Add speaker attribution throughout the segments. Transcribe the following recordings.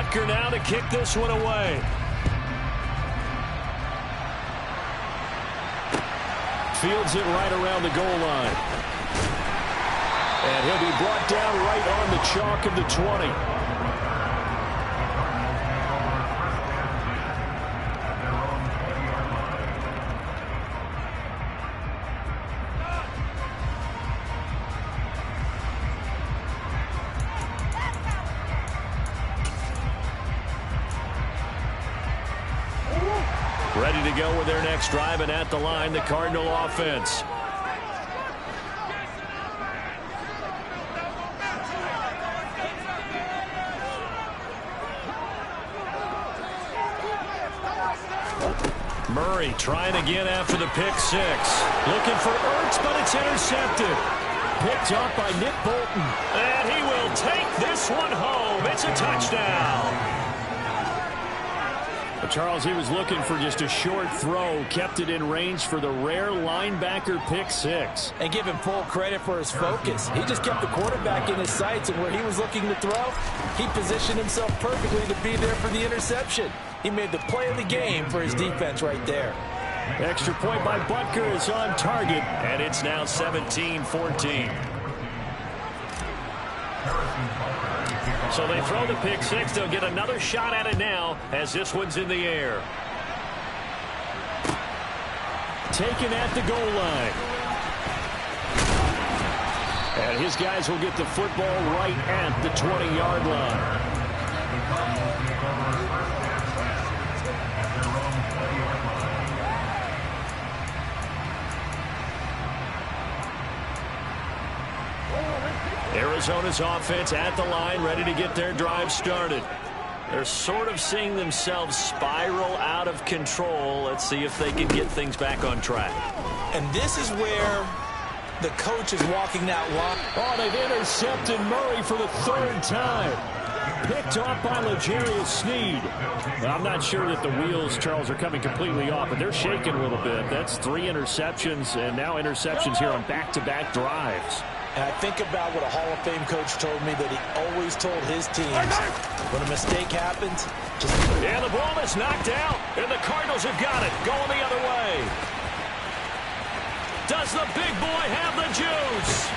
Speaker 1: Butker now to kick this one away. Fields it right around the goal line. And he'll be brought down right on the chalk of the 20. Ready to go with their next drive, and at the line, the Cardinal offense. Murray trying again after the pick six. Looking for Ertz, but it's intercepted. Picked up by Nick Bolton. And he will take this one home. It's a touchdown. Charles, he was looking for just a short throw, kept it in range for the rare linebacker pick six.
Speaker 2: And give him full credit for his focus. He just kept the quarterback in his sights, and where he was looking to throw, he positioned himself perfectly to be there for the interception. He made the play of the game for his defense right there.
Speaker 1: Extra point by Butker is on target, and it's now 17-14. So they throw the pick six. They'll get another shot at it now as this one's in the air. Taken at the goal line. And his guys will get the football right at the 20-yard line. Arizona's offense at the line, ready to get their drive started. They're sort of seeing themselves spiral out of control. Let's see if they can get things back on track.
Speaker 2: And this is where the coach is walking that line.
Speaker 1: Oh, they've intercepted Murray for the third time. Picked off by L'Jarius Sneed. Well, I'm not sure that the wheels, Charles, are coming completely off, but they're shaking a little bit. That's 3 interceptions, and now interceptions here on back-to-back drives.
Speaker 2: And I think about what a Hall of Fame coach told me, that he always told his teams, when a mistake happens, just...
Speaker 1: And the ball is knocked out, and the Cardinals have got it, going the other way. Does the big boy have the juice?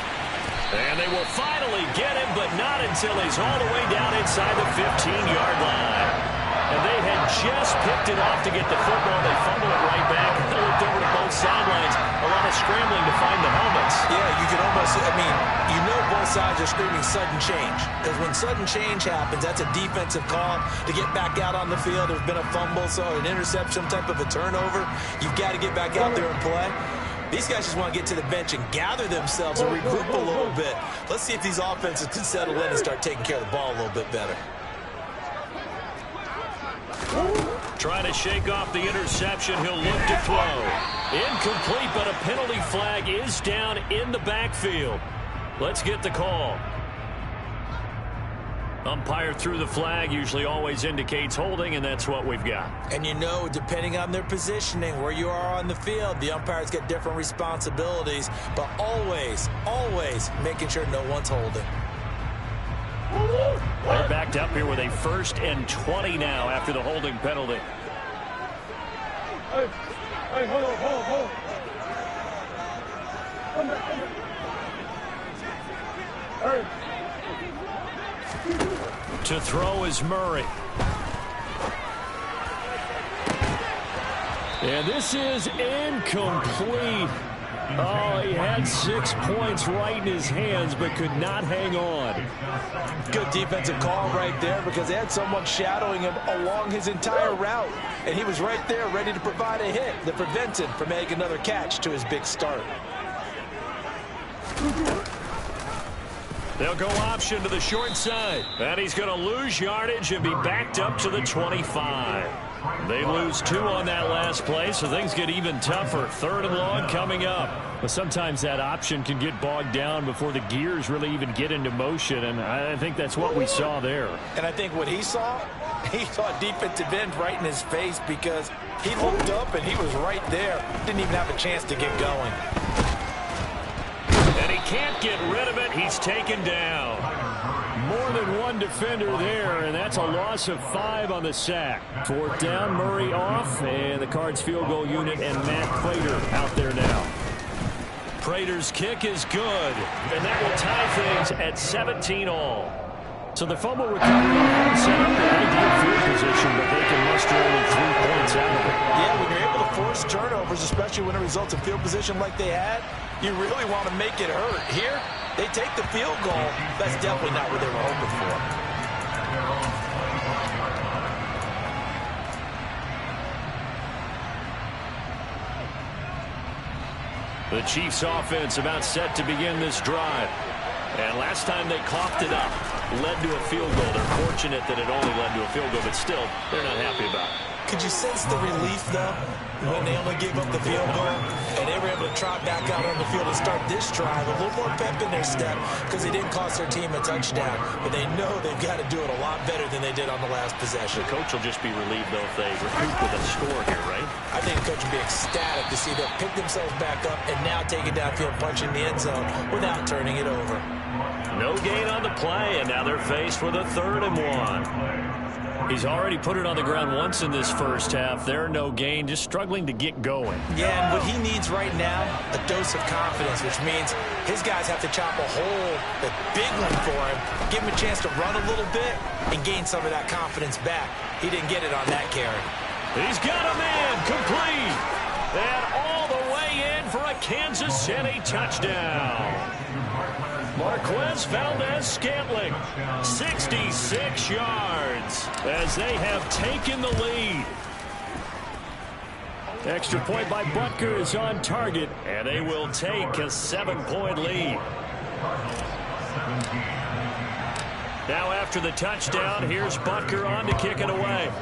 Speaker 1: And they will finally get him, but not until he's all the way down inside the 15-yard line. And they had just picked it off to get the football. They fumble it right back. They looked over to both sidelines. A lot of scrambling to find the helmets.
Speaker 2: Yeah, you can almost, I mean, you know both sides are screaming sudden change. Because when sudden change happens, that's a defensive call to get back out on the field. There's been a fumble, so an interception, type of a turnover. You've got to get back out there and play. These guys just want to get to the bench and gather themselves and regroup a little bit. Let's see if these offenses can settle in and start taking care of the ball a little bit better.
Speaker 1: Trying to shake off the interception. He'll look to throw. Incomplete, but a penalty flag is down in the backfield. Let's get the call. Umpire threw the flag, usually always indicates holding, and that's what we've got.
Speaker 2: And you know, depending on their positioning, where you are on the field, the umpires get different responsibilities, but always, always making sure no one's holding.
Speaker 1: They're backed up here with a 1st and 20 now after the holding penalty.
Speaker 3: Hey, hold on. Come back. Hey.
Speaker 1: To throw is Murray. And this is incomplete. Oh, he had 6 points right in his hands, but could not hang on.
Speaker 2: Good defensive call right there, because they had someone shadowing him along his entire route. And he was right there ready to provide a hit that prevents him from making another catch to his big start.
Speaker 1: They'll go option to the short side. And he's going to lose yardage and be backed up to the 25. They lose 2 on that last play, so things get even tougher. 3rd and long coming up. But sometimes that option can get bogged down before the gears really even get into motion, and I think that's what we saw there.
Speaker 2: And I think what he saw defensive end right in his face, because he looked up and he was right there. Didn't even have a chance to get going.
Speaker 1: And he can't get rid of it. He's taken down. More than one defender there, and that's a loss of 5 on the sack. 4th down, Murray off, and the Cards field goal unit and Matt Prater out there now. Prater's kick is good, and that will tie things at 17 all. So the fumble recovery set up the ideal field position, but they can muster only 3 points out of it.
Speaker 2: Yeah, when you're able to force turnovers, especially when it results in field position like they had, you really want to make it hurt. Here, they take the field goal. That's definitely not what they were hoping for.
Speaker 1: The Chiefs offense about set to begin this drive. And last time they coughed it up, led to a field goal. They're fortunate that it only led to a field goal, but still, they're not happy about it.
Speaker 2: Could you sense the relief, though, when they only gave up the field goal and they were able to trot back out on the field and start this drive? A little more pep in their step because they didn't cost their team a touchdown, but they know they've got to do it a lot better than they did on the last possession.
Speaker 1: The coach will just be relieved, though, if they recoup with a score here, right?
Speaker 2: I think the coach will be ecstatic to see them pick themselves back up and now take it downfield, punching the end zone without turning it over.
Speaker 1: No gain on the play, and now they're faced with a 3rd and 1. He's already put it on the ground once in this first half. There, no gain, just struggling to get going.
Speaker 2: Yeah, and what he needs right now, a dose of confidence, which means his guys have to chop a hole, a big one for him, give him a chance to run a little bit and gain some of that confidence back. He didn't get it on that carry.
Speaker 1: He's got a man complete. And all the way in for a Kansas City touchdown. Marquez Valdez-Scantling, 66 yards as they have taken the lead. Extra point by Butker is on target, and they will take a 7-point lead. Now after the touchdown, here's Butker on to kick it away.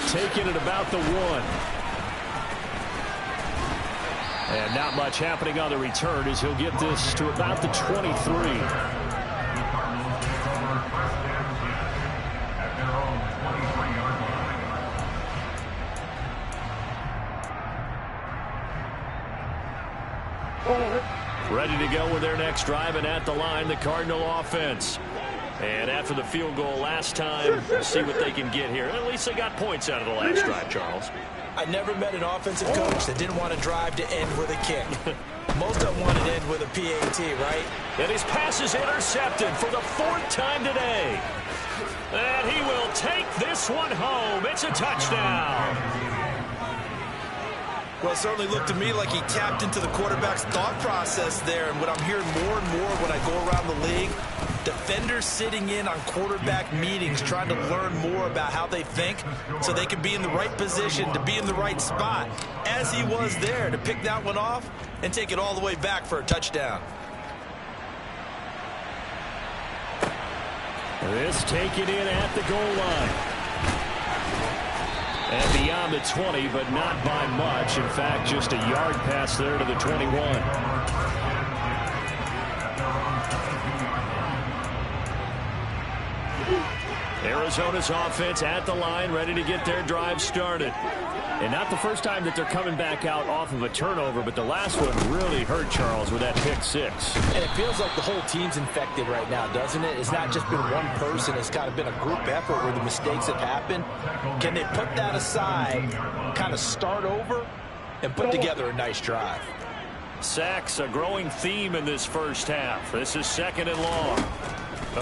Speaker 1: Taking it about the 1. And not much happening on the return as he'll get this to about the 23. Ready to go with their next drive, and at the line, the Cardinal offense. And after the field goal last time, we'll see what they can get here. At least they got points out of the last drive, Charles.
Speaker 2: I never met an offensive coach that didn't want to drive to end with a kick. Most of them want to end with a PAT, right?
Speaker 1: And his pass is intercepted for the 4th time today. And he will take this one home. It's a touchdown.
Speaker 2: Well, it certainly looked to me like he tapped into the quarterback's thought process there. And what I'm hearing more and more when I go around the league, defenders sitting in on quarterback meetings trying to learn more about how they think so they can be in the right position to be in the right spot, as he was there to pick that one off and take it all the way back for a touchdown.
Speaker 1: This taken in at the goal line. And beyond the 20, but not by much. In fact, just a yard pass there to the 21. Arizona's offense at the line, ready to get their drive started. And not the first time that they're coming back out off of a turnover, but the last one really hurt, Charles, with that pick 6.
Speaker 2: And it feels like the whole team's infected right now, doesn't it? It's not just been one person. It's kind of been a group effort where the mistakes have happened. Can they put that aside, kind of start over, and put together a nice drive?
Speaker 1: Sacks, a growing theme in this first half. This is 2nd and long.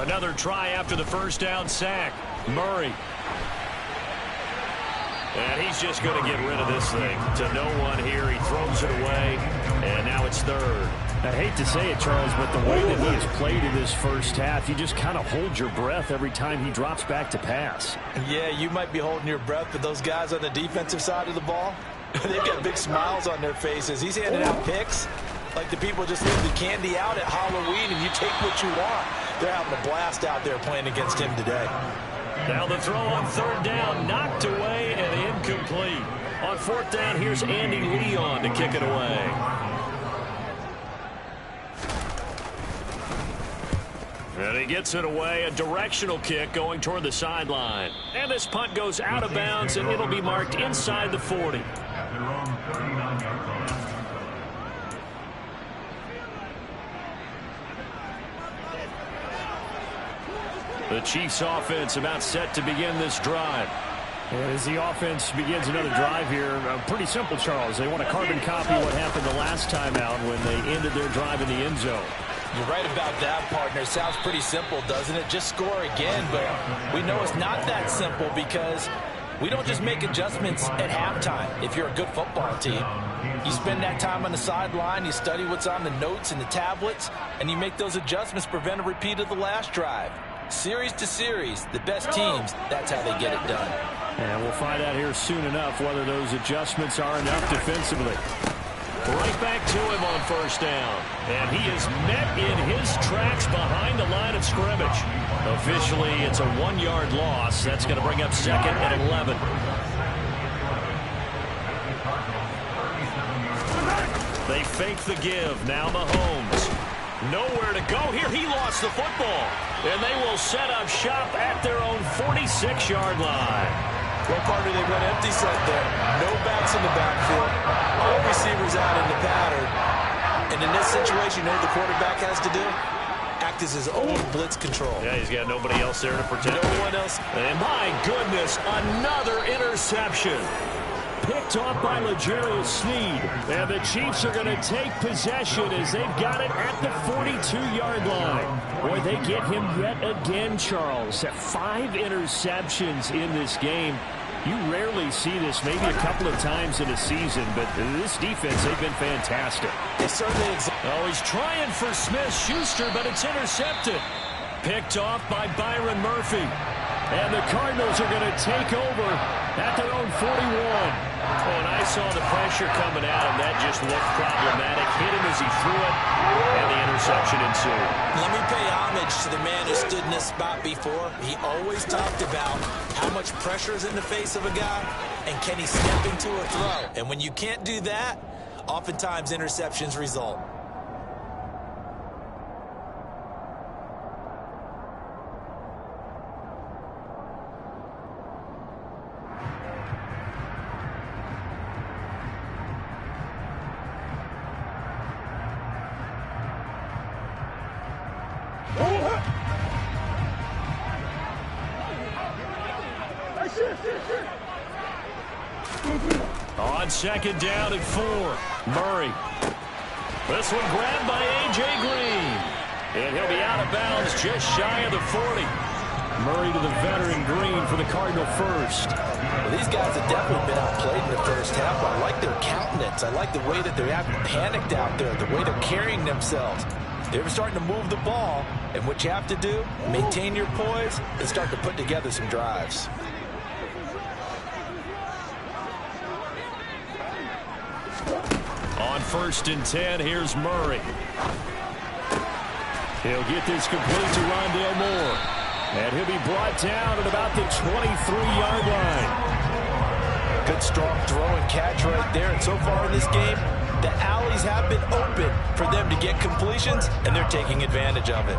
Speaker 1: Another try after the first down sack. Murray. And he's just going to get rid of this thing to no one here. He throws it away, and now it's 3rd. I hate to say it, Charles, but the way that he has played in this first half, you just kind of hold your breath every time he drops back to pass.
Speaker 2: Yeah, you might be holding your breath, but those guys on the defensive side of the ball, they've got big smiles on their faces. He's handing out picks like the people just leave the candy out at Halloween and you take what you want. They're having a blast out there playing against him today.
Speaker 1: Now the throw on 3rd down, knocked away and incomplete. On 4th down, here's Andy Leon to kick it away. And he gets it away, a directional kick going toward the sideline. And this punt goes out of bounds, and it'll be marked inside the 40. The Chiefs offense about set to begin this drive. And as the offense begins another drive here, pretty simple, Charles. They want to carbon copy what happened the last time out when they ended their drive in the end zone.
Speaker 2: You're right about that, partner. Sounds pretty simple, doesn't it? Just score again, but we know it's not that simple because we don't just make adjustments at halftime. If you're a good football team, you spend that time on the sideline, you study what's on the notes and the tablets, and you make those adjustments to prevent a repeat of the last drive. Series to series, the best teams, that's how they get it done.
Speaker 1: And we'll find out here soon enough whether those adjustments are enough defensively. Right back to him on first down. And he is met in his tracks behind the line of scrimmage. Officially, it's a 1-yard loss. That's going to bring up second and 11. They fake the give. Now Mahomes. Nowhere to go here. He lost the football. And they will set up shop at their own 46-yard line.
Speaker 2: Well, partner, they went empty set there. No backs in the backfield. All receivers out in the pattern. And in this situation, you know what the quarterback has to do? Act as his own blitz control.
Speaker 1: Yeah, he's got nobody else there to protect him.
Speaker 2: No one else.
Speaker 1: And my goodness, another interception. Picked off by L'Jarius Sneed. And the Chiefs are going to take possession as they've got it at the 42-yard line. Boy, they get him yet again, Charles. 5 interceptions in this game. You rarely see this, maybe a couple of times in a season, but this defense, they've been fantastic.
Speaker 2: They certainly
Speaker 1: oh, he's trying for Smith-Schuster, but it's intercepted. Picked off by Byron Murphy. And the Cardinals are going to take over at their own 41. Oh, and I saw the pressure coming at him. That just looked problematic. Hit him as he threw it, and the interception ensued.
Speaker 2: Let me pay homage to the man who stood in this spot before. He always talked about how much pressure is in the face of a guy, and can he step into a throw? And when you can't do that, oftentimes interceptions result.
Speaker 1: On second down and 4, Murray. This one grabbed by A.J. Green. And he'll be out of bounds just shy of the 40. Murray to the veteran Green for the Cardinal first.
Speaker 2: Well, these guys have definitely been outplayed in the first half. I like their countenance. I like the way that they're acting panicked out there, the way they're carrying themselves. They're starting to move the ball, and what you have to do, maintain your poise and start to put together some drives.
Speaker 1: On first and 10, here's Murray. He'll get this complete to Rondale Moore. And he'll be brought down at about the 23-yard line.
Speaker 2: Good strong throw and catch right there. And so far in this game, the alleys have been open for them to get completions, and they're taking advantage of it.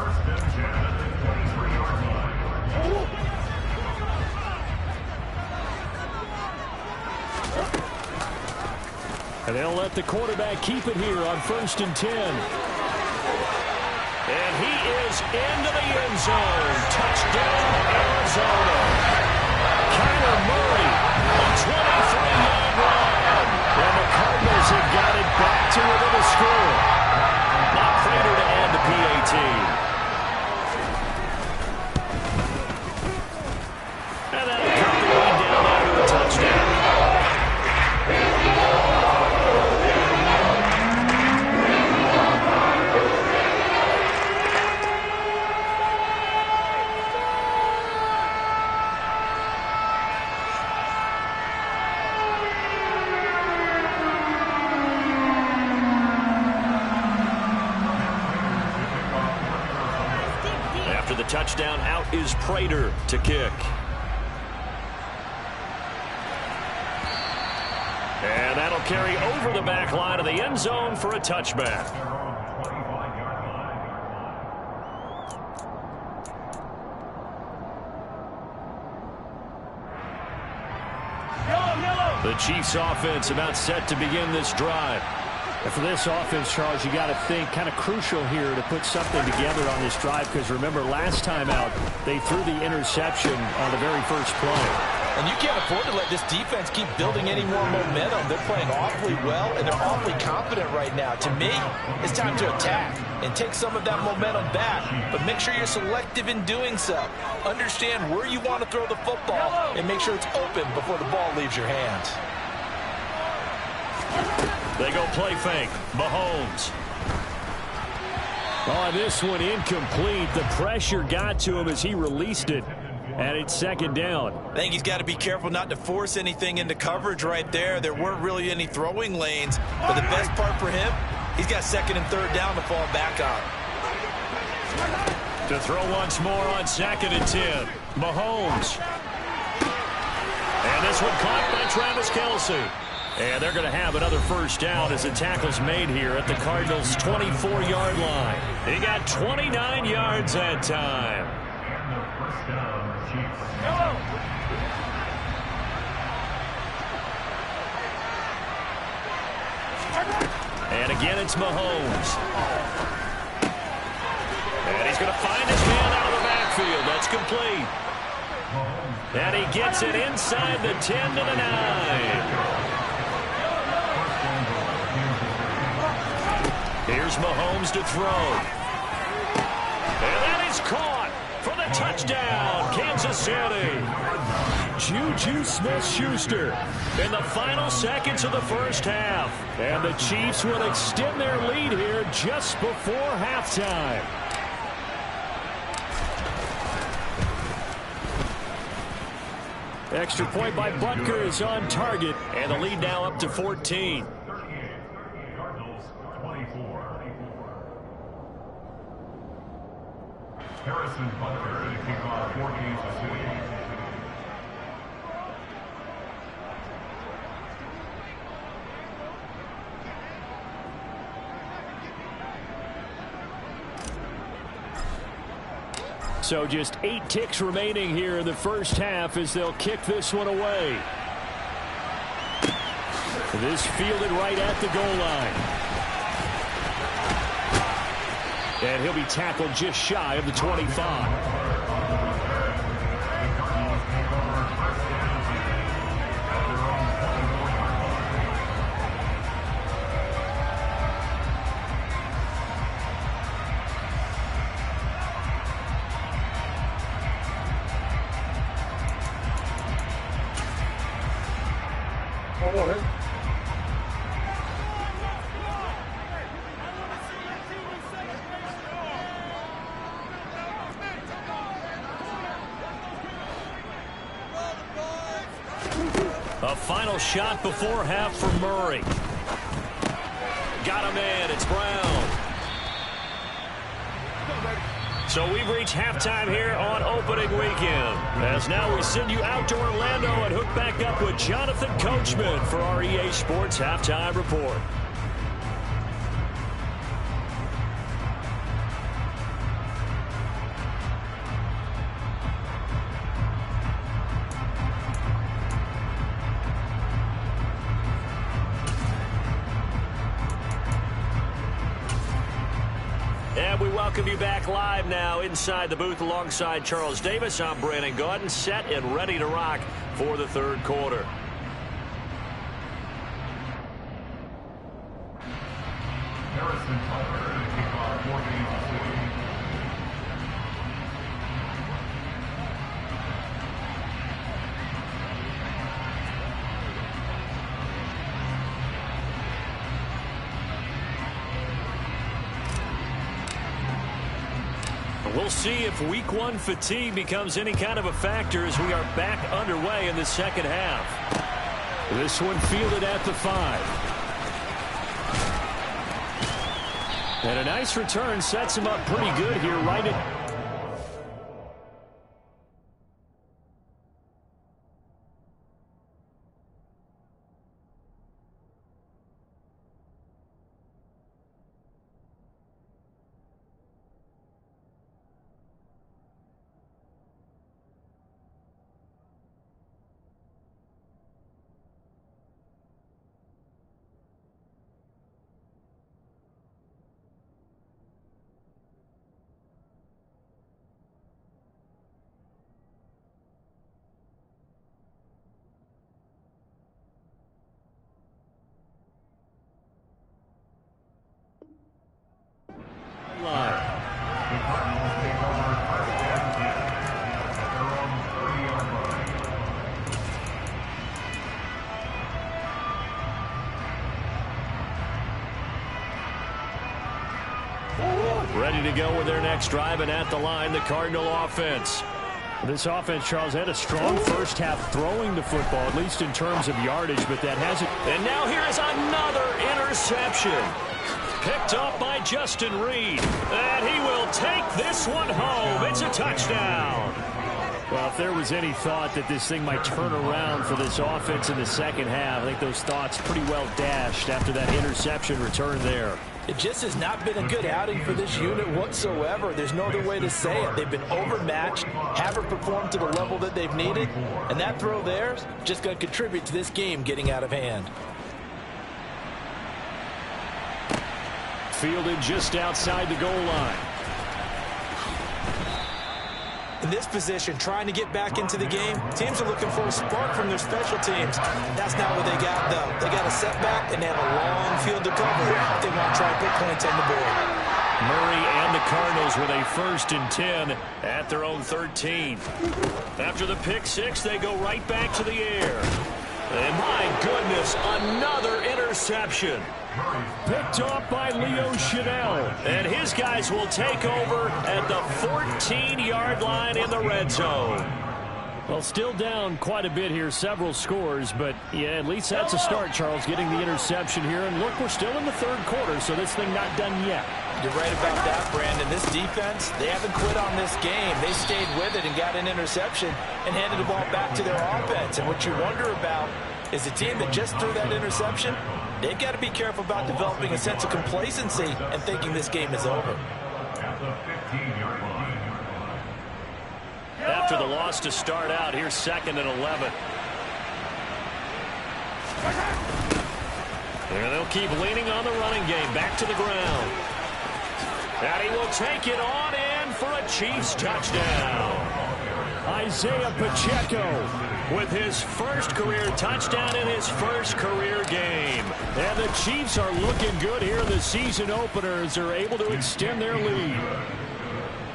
Speaker 1: And they'll let the quarterback keep it here on first and 10. And he is into the end zone. Touchdown, Arizona. Kyler Murray, a 23-yard line. And the Cardinals have got it back to within a score. Now Prater to add the PAT. And that'll cut the lead down after a touchdown. Touchdown, out is Prater to kick. And that'll carry over the back line of the end zone for a touchback. The Chiefs offense about set to begin this drive. And for this offense, Charles, you got to think kind of crucial here to put something together on this drive, because remember last time out they threw the interception on the very first play.
Speaker 2: And you can't afford to let this defense keep building any more momentum. They're playing awfully well, and they're awfully confident right now. To me, it's time to attack and take some of that momentum back, but make sure you're selective in doing so. Understand where you want to throw the football and make sure it's open before the ball leaves your hands.
Speaker 1: They go play fake. Mahomes. Oh, this one incomplete. The pressure got to him as he released it. And it's second down.
Speaker 2: I think he's got to be careful not to force anything into coverage right there. There weren't really any throwing lanes. But the best part for him, he's got second and third down to fall back on.
Speaker 1: To throw once more on second and 10. Mahomes. And this one caught by Travis Kelce. And they're going to have another first down as the tackle's made here at the Cardinals' 24-yard line. He got 29 yards that time. And again, it's Mahomes. And he's going to find his man out of the backfield. That's complete. And he gets it inside the 10 to the 9. Here's Mahomes to throw. And that is caught for the touchdown, Kansas City. Juju Smith-Schuster in the final seconds of the first half. And the Chiefs will extend their lead here just before halftime. Extra point by Butker is on target. And the lead now up to 14.
Speaker 4: Harrison Butker to kick off for Kansas City.
Speaker 1: So just 8 ticks remaining here in the first half as they'll kick this one away. This fielded right at the goal line. And he'll be tackled just shy of the 25. A final shot before half for Murray. Got him in. It's Brown. So we've reached halftime here on opening weekend. As now we send you out to Orlando and hook back up with Jonathan Coachman for our EA Sports Halftime Report. And we welcome you back live now inside the booth alongside Charles Davis. I'm Brandon Gaudin, set and ready to rock for the third quarter.
Speaker 4: Harrison Butker to kick off for Kansas City.
Speaker 1: We'll see if week one fatigue becomes any kind of a factor as we are back underway in the second half. This one fielded at the 5. And a nice return sets him up pretty good here right at... go with their next drive, and at the line, the Cardinal offense. This offense, Charles, had a strong first half throwing the football, at least in terms of yardage, but that hasn't. And now here is another interception. Picked up by Justin Reed. And he will take this one home. It's a touchdown. Well, if there was any thought that this thing might turn around for this offense in the second half, I think those thoughts pretty well dashed after that interception return there.
Speaker 2: It just has not been a good outing for this unit whatsoever. There's no other way to say it. They've been overmatched, haven't performed to the level that they've needed, and that throw there is just going to contribute to this game getting out of hand.
Speaker 1: Fielded just outside the goal line.
Speaker 2: In this position, trying to get back into the game, teams are looking for a spark from their special teams. That's not what they got, though. They got a setback, and they have a long field to cover if they want to try and put points on the board.
Speaker 1: Murray and the Cardinals with a 1st and 10 at their own 13. After the pick six, they go right back to the air. And my goodness, another interception. Picked off by Leo Chanel. And his guys will take over at the 14-yard line in the red zone. Well, still down quite a bit here, several scores, but yeah, at least that's a start, Charles, getting the interception here. And look, we're still in the third quarter, so this thing not done yet.
Speaker 2: You're right about that, Brandon. This defense, they haven't quit on this game. They stayed with it and got an interception and handed the ball back to their offense. And what you wonder about is a team that just threw that interception, they've got to be careful about developing a sense of complacency and thinking this game is over.
Speaker 4: At the 15-yard line.
Speaker 1: After the loss to start out, here's 2nd and 11. And they'll keep leaning on the running game. Back to the ground. And he will take it on in for a Chiefs touchdown. Isaiah Pacheco with his first career touchdown in his first career game. And the Chiefs are looking good here in the season opener as they're able to extend their lead.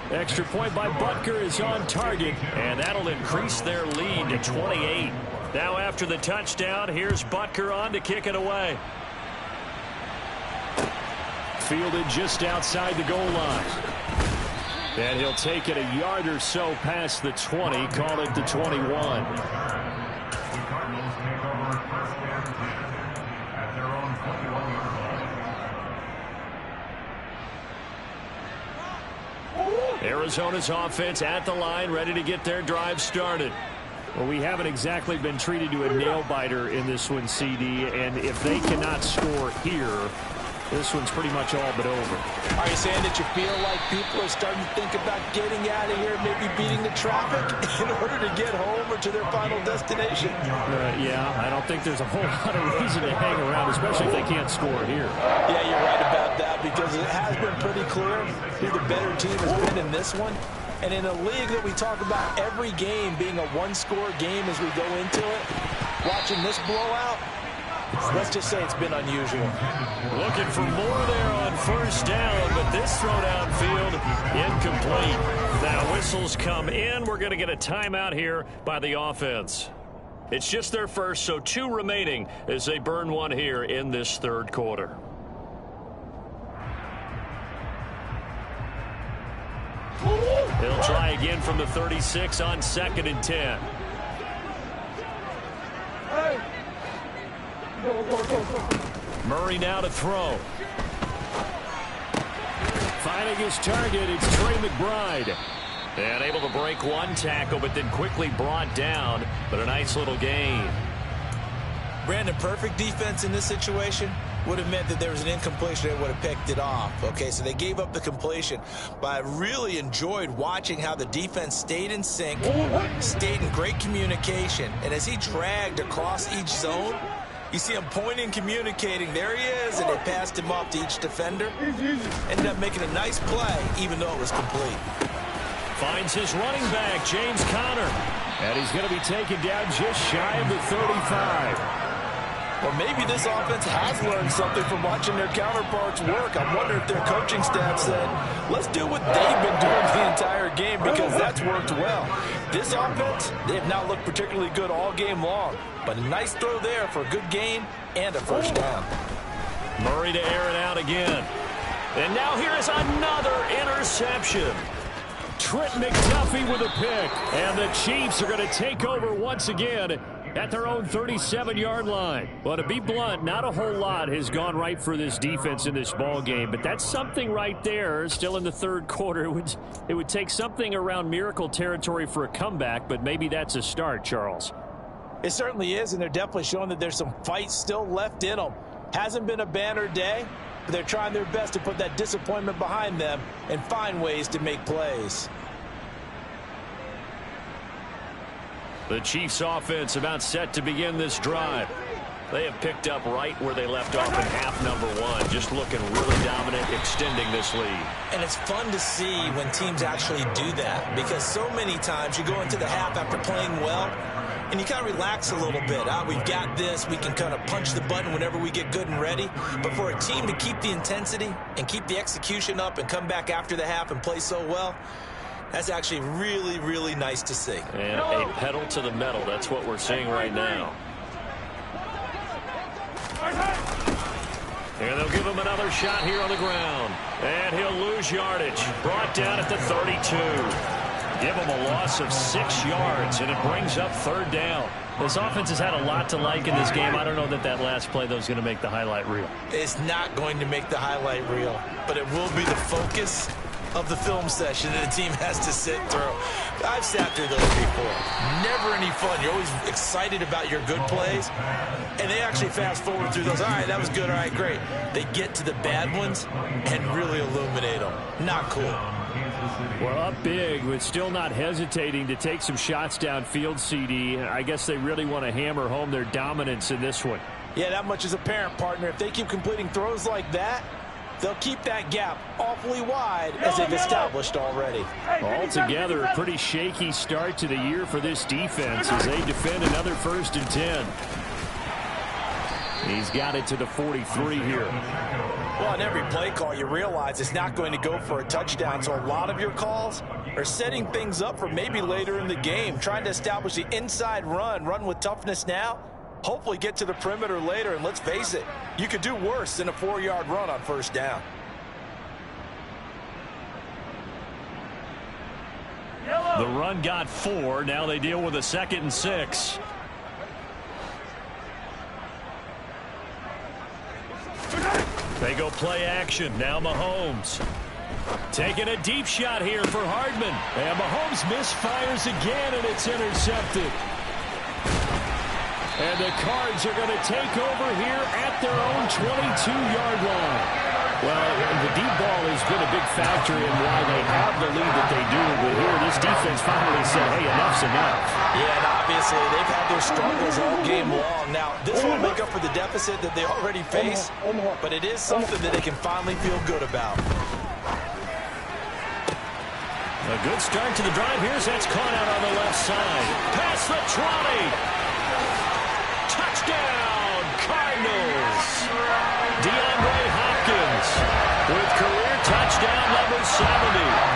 Speaker 1: Extra point by Butker is on target, and that'll increase their lead to 28. Now after the touchdown, here's Butker on to kick it away. Fielded just outside the goal line. And he'll take it a yard or so past the 20, call it the 21.
Speaker 4: The Cardinals take over 1st and 10 at their own 21-yard line.
Speaker 1: Arizona's offense at the line, ready to get their drive started. Well, we haven't exactly been treated to a nail-biter in this one, CD, and if they cannot score here, this one's pretty much all but over.
Speaker 2: Are you saying that you feel like people are starting to think about getting out of here, maybe beating the traffic in order to get home or to their final destination?
Speaker 1: Yeah, I don't think there's a whole lot of reason to hang around, especially if they can't score here.
Speaker 2: Yeah, you're right about that, because it has been pretty clear who the better team has been in this one. And in a league that we talk about every game being a one-score game as we go into it, watching this blowout, let's just say it's been unusual.
Speaker 1: Looking for more there on 1st down, but this throw downfield incomplete. Now whistles come in. We're going to get a timeout here by the offense. It's just their first, so 2 remaining as they burn one here in this third quarter. They'll try again from the 36 on 2nd and 10. Murray now to throw. Finding his target, it's Trey McBride. And able to break one tackle, but then quickly brought down. But a nice little gain.
Speaker 2: Brandon, perfect defense in this situation would have meant that there was an incompletion. They would have picked it off. Okay, so they gave up the completion. But I really enjoyed watching how the defense stayed in sync, stayed in great communication. And as he dragged across each zone, you see him pointing, communicating. There he is, and they passed him off to each defender. Ended up making a nice play, even though it was complete.
Speaker 1: Finds his running back, James Conner. And he's going to be taken down just shy of the 35.
Speaker 2: Or maybe this offense has learned something from watching their counterparts work. I wonder if their coaching staff said, let's do what they've been doing the entire game, because that's worked well. This offense, they have not looked particularly good all game long. But a nice throw there for a good gain and a 1st down.
Speaker 1: Murray to air it out again. And now here is another interception. Trent McDuffie with a pick. And the Chiefs are going to take over once again at their own 37-yard line. Well, to be blunt, not a whole lot has gone right for this defense in this ball game, but that's something right there. Still in the third quarter, it would take something around miracle territory for a comeback, but maybe that's a start, Charles.
Speaker 2: It certainly is, and they're definitely showing that there's some fight still left in them. Hasn't been a banner day, but they're trying their best to put that disappointment behind them and find ways to make plays.
Speaker 1: The Chiefs offense about set to begin this drive. They have picked up right where they left off in half number one, just looking really dominant, extending this lead.
Speaker 2: And it's fun to see when teams actually do that, because so many times you go into the half after playing well, and you kind of relax a little bit. We've got this. We can kind of punch the button whenever we get good and ready. But for a team to keep the intensity and keep the execution up and come back after the half and play so well, that's actually really, really nice to see.
Speaker 1: And a pedal to the metal. That's what we're seeing right now. And they'll give him another shot here on the ground. And he'll lose yardage. Brought down at the 32. Give him a loss of 6 yards, and it brings up third down. This offense has had a lot to like in this game. I don't know that last play, though, is going to make the highlight reel. It's not going to make the highlight reel, but it will be the focus of the film session that the team has to sit through. I've sat through those before. Never any fun. You're always excited about your good plays, and they actually fast forward through those. All right, that was good. All right, great. They get to the bad ones and really illuminate them. Not cool. Well, up big, but still not hesitating to take some shots downfield, CD. I guess they really want to hammer home their dominance in this one. Yeah, that much is apparent, partner. If they keep completing throws like that, they'll keep that gap awfully wide as they've established already. Altogether, a pretty shaky start to the year for this defense as they defend another 1st and 10. He's got it to the 43 here. Well, on every play call, you realize it's not going to go for a touchdown, so a lot of your calls are setting things up for maybe later in the game, trying to establish the inside run with toughness now, hopefully get to the perimeter later, and let's face it, you could do worse than a 4-yard run on 1st down. The run got 4. Now they deal with a 2nd and 6. They go play action. Now Mahomes. Taking a deep shot here for Hardman. And Mahomes misfires again, and it's intercepted. And the Cards are going to take over here at their own 22-yard line. Well, the deep ball has been a big factor in why they have the lead that they do. But here, this defense finally said, hey, enough's enough. Yeah, and obviously they've had their struggles all game long. Now, this won't make up for the deficit that they already face, but it is something that they can finally feel good about. A good start to the drive. Here's that's caught out on the left side. Past the 20. Touchdown, Cardinals. DeAndre Hopkins with career touchdown number 70.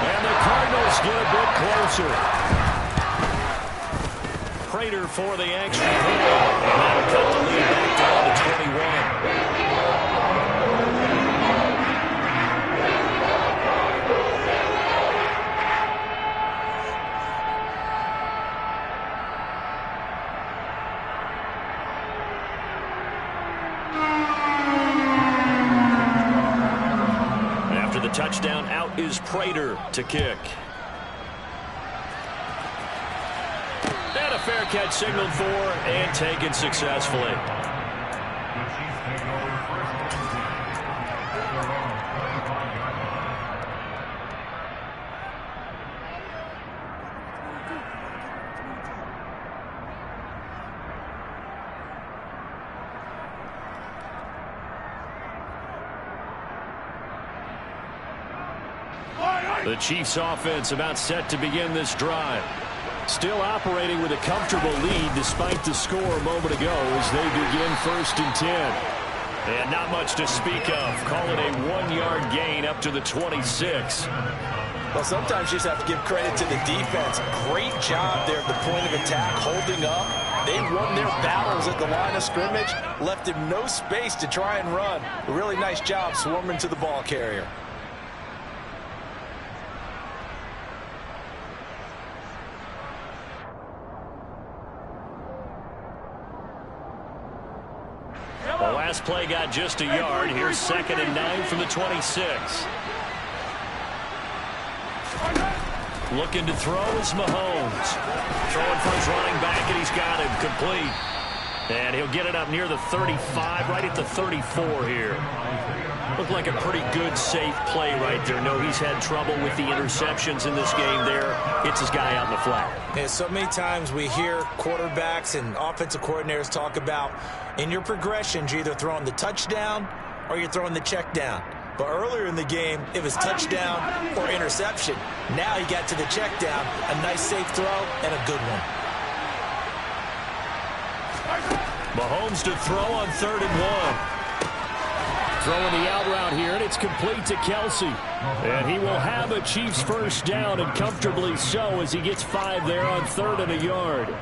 Speaker 1: And the Cardinals get a bit closer. Prater for the extra point. That'll cut the lead back down to 21. Touchdown, out is Prater to kick. And a fair catch signaled for and taken successfully. The Chiefs offense about set to begin this drive. Still operating with a comfortable lead despite the score a moment ago as they begin 1st and 10. And not much to speak of. Call it a 1-yard gain up to the 26. Well, sometimes you just have to give credit to the defense. Great job there at the point of attack, holding up. They won their battles at the line of scrimmage, left him no space to try and run. A really nice job swarming to the ball carrier. last play got just a yard. Here's 2nd and 9 from the 26. Looking to throw is Mahomes. Throwing for his running back, and he's got him complete. And he'll get it up near the 35, right at the 34 here. Looked like a pretty good, safe play right there. No, he's had trouble with the interceptions in this game there. Hits his guy out in the flat.
Speaker 2: Yeah, so many times we hear quarterbacks and offensive coordinators talk about in your progressions, you're either throwing the touchdown or you're throwing the check down. But earlier in the game, it was touchdown or interception. Now he got to the check down, a nice safe throw, and a good one.
Speaker 1: Mahomes to throw on 3rd and 1. Throwing the out route here, and it's complete to Kelsey. And he will have a Chiefs first down, and comfortably so, as he gets 5 there on 3rd and a yard.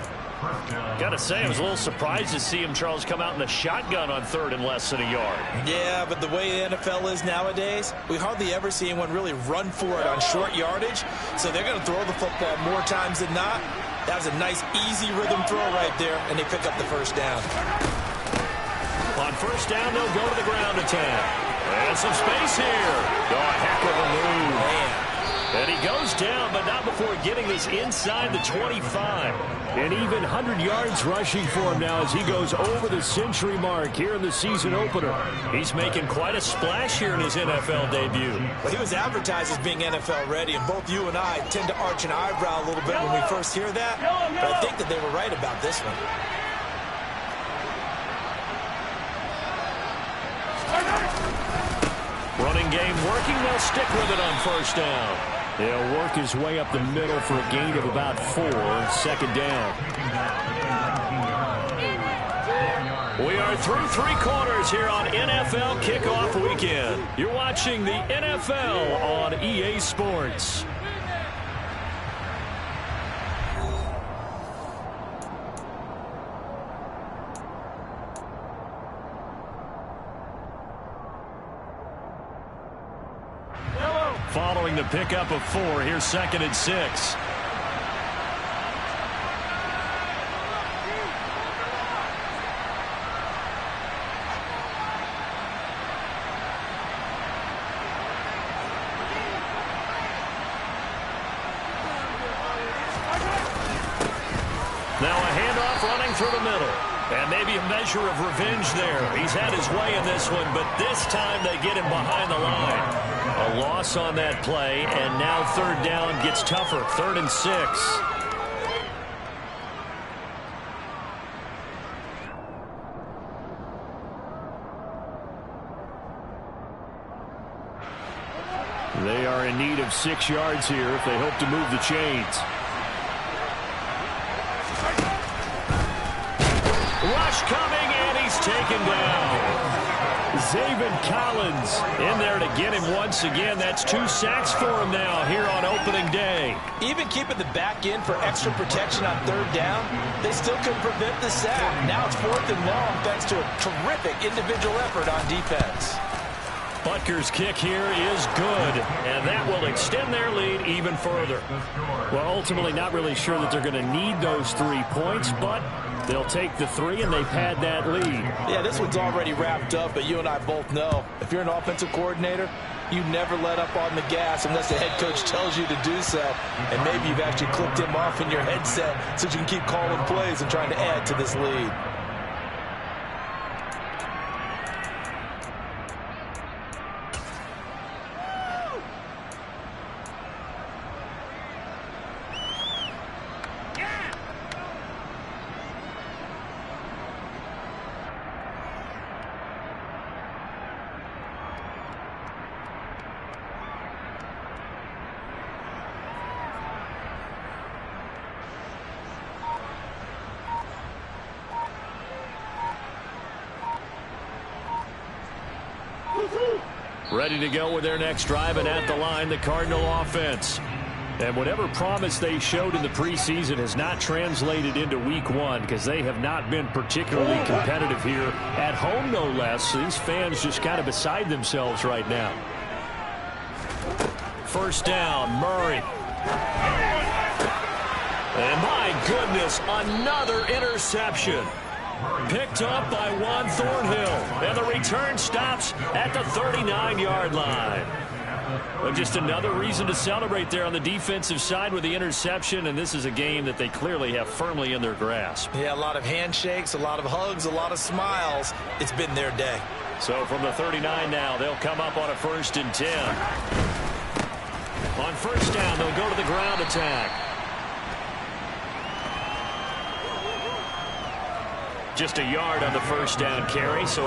Speaker 1: Gotta say, I was a little surprised to see him, Charles, come out in the shotgun on 3rd and less than a yard.
Speaker 2: Yeah, but the way the NFL is nowadays, we hardly ever see anyone really run for it on short yardage. So they're going to throw the football more times than not. That was a nice, easy rhythm throw right there, and they pick up the first down.
Speaker 1: On first down, they'll go to the ground attack. And some space here. Oh, a heck of a move.
Speaker 2: Man.
Speaker 1: And he goes down, but not before getting this inside the 25. And even 100 yards rushing for him now as he goes over the century mark here in the season opener. He's making quite a splash here in his NFL debut.
Speaker 2: Well, he was advertised as being NFL ready, and both you and I tend to arch an eyebrow a little bit when we first hear that. But I think that they were right about this one.
Speaker 1: Running game working. They'll stick with it on first down. He'll work his way up the middle for a gain of about 4. 2nd down. We are through 3 quarters here on NFL Kickoff Weekend. You're watching the NFL on EA Sports. Following the pickup of 4, here's 2nd and 6. Now a handoff running through the middle. And maybe a measure of revenge there. He's had his way in this one, but this time they get him behind the line. A loss on that play, and now 3rd down gets tougher. 3rd and 6. They are in need of 6 yards here if they hope to move the chains. Rush coming, and he's taken down. Zaven Collins in there to get him once again. That's 2 sacks for him now here on opening day.
Speaker 2: Even keeping the back in for extra protection on 3rd down, they still couldn't prevent the sack. Now it's 4th and long thanks to a terrific individual effort on defense.
Speaker 1: Butker's kick here is good, and that will extend their lead even further. Well, ultimately not really sure that they're going to need those 3 points, but they'll take the 3, and they've had that lead.
Speaker 2: Yeah, this one's already wrapped up, but you and I both know if you're an offensive coordinator, you never let up on the gas unless the head coach tells you to do so. And maybe you've actually clicked him off in your headset so you can keep calling plays and trying to add to this lead.
Speaker 1: Ready to go with their next drive, and at the line, the Cardinal offense. And whatever promise they showed in the preseason has not translated into week 1 because they have not been particularly competitive here at home, no less. These fans just kind of beside themselves right now. First down, Murray. And my goodness, another interception. Picked up by Juan Thornhill. And the return stops at the 39-yard line. But just another reason to celebrate there on the defensive side with the interception, and this is a game that they clearly have firmly in their grasp.
Speaker 2: Yeah, a lot of handshakes, a lot of hugs, a lot of smiles. It's been their day.
Speaker 1: So from the 39 now, they'll come up on a 1st and 10. On 1st down, they'll go to the ground attack. Just a yard on the 1st down carry, so